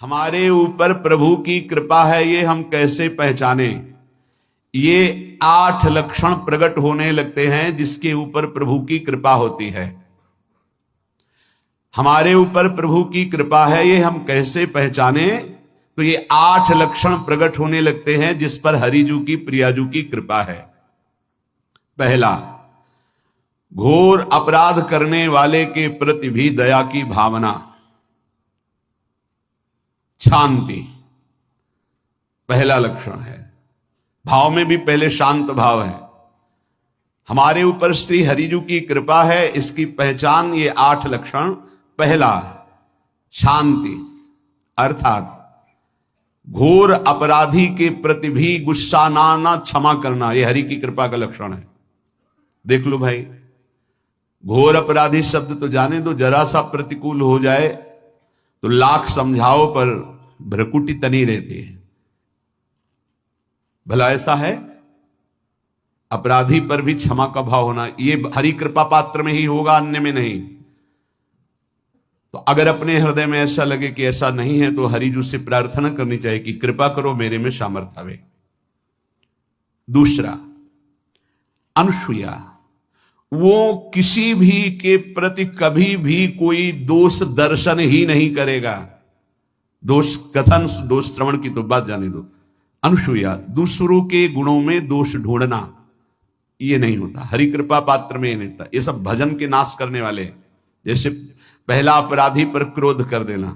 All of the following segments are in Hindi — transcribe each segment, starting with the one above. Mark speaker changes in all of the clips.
Speaker 1: हमारे ऊपर प्रभु की कृपा है ये हम कैसे पहचाने? ये 8 लक्षण प्रकट होने लगते हैं जिसके ऊपर प्रभु की कृपा होती है। हमारे ऊपर प्रभु की कृपा है ये हम कैसे पहचाने? तो ये 8 लक्षण प्रकट होने लगते हैं जिस पर हरिजू की प्रियाजू की कृपा है। पहला, घोर अपराध करने वाले के प्रति भी दया की भावना, शांति पहला लक्षण है। भाव में भी पहले शांत भाव है। हमारे ऊपर श्री हरिजू की कृपा है, इसकी पहचान ये 8 लक्षण। पहला, शांति, अर्थात घोर अपराधी के प्रति भी गुस्सा ना क्षमा करना, यह हरि की कृपा का लक्षण है। देख लो भाई, घोर अपराधी शब्द तो जाने दो, जरा सा प्रतिकूल हो जाए तो लाख समझाओ पर भ्रकुटी तनी रहती है। भला ऐसा है? अपराधी पर भी क्षमा का भाव होना, ये हरि कृपा पात्र में ही होगा, अन्य में नहीं। तो अगर अपने हृदय में ऐसा लगे कि ऐसा नहीं है तो हरिजू से प्रार्थना करनी चाहिए कि कृपा करो, मेरे में सामर्थ्य आवे। दूसरा, अनुसूया, वो किसी भी के प्रति कभी भी कोई दोष दर्शन ही नहीं करेगा। दोष कथन, दोष श्रवण की तो बात जाने दो। अनुसूया, दूसरों के गुणों में दोष ढूंढना, ये नहीं होता। हरि कृपा पात्र में ये नहीं होता। ये सब भजन के नाश करने वाले। जैसे पहला अपराधी पर क्रोध कर देना,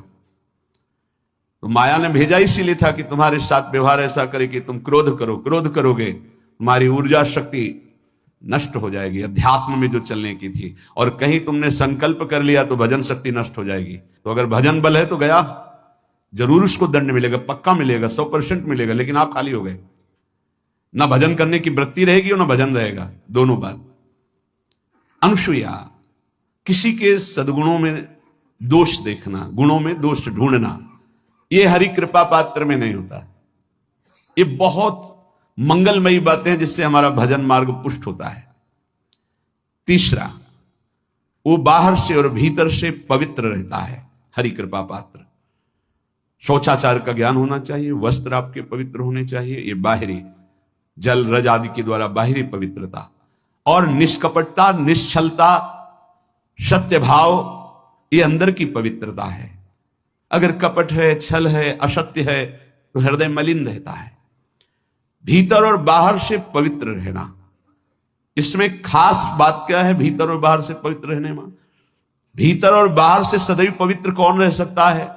Speaker 1: तो माया ने भेजा इसीलिए था कि तुम्हारे साथ व्यवहार ऐसा करे कि तुम क्रोध करो। क्रोध करोगे तुम्हारी ऊर्जा शक्ति नष्ट हो जाएगी, अध्यात्म में जो चलने की थी। और कहीं तुमने संकल्प कर लिया तो भजन शक्ति नष्ट हो जाएगी। तो अगर भजन बल है तो गया, जरूर उसको दंड मिलेगा, पक्का मिलेगा, 100% मिलेगा, लेकिन आप खाली हो गए। ना भजन करने की वृत्ति रहेगी और ना भजन रहेगा, दोनों बात। अनुसूया, किसी के सद्गुणों में दोष देखना, गुणों में दोष ढूंढना, यह हरि कृपा पात्र में नहीं होता। ये बहुत मंगलमयी बातें हैं जिससे हमारा भजन मार्ग पुष्ट होता है। तीसरा, वो बाहर से और भीतर से पवित्र रहता है, हरि कृपा पात्र। शौचाचार का ज्ञान होना चाहिए, वस्त्र आपके पवित्र होने चाहिए, ये बाहरी जल रज आदि के द्वारा बाहरी पवित्रता। और निष्कपटता, निश्चलता, सत्य भाव, ये अंदर की पवित्रता है। अगर कपट है, छल है, असत्य है तो हृदय मलिन रहता है। भीतर और बाहर से पवित्र रहना, इसमें खास बात क्या है? भीतर और बाहर से पवित्र रहने में, भीतर और बाहर से सदैव पवित्र कौन रह सकता है?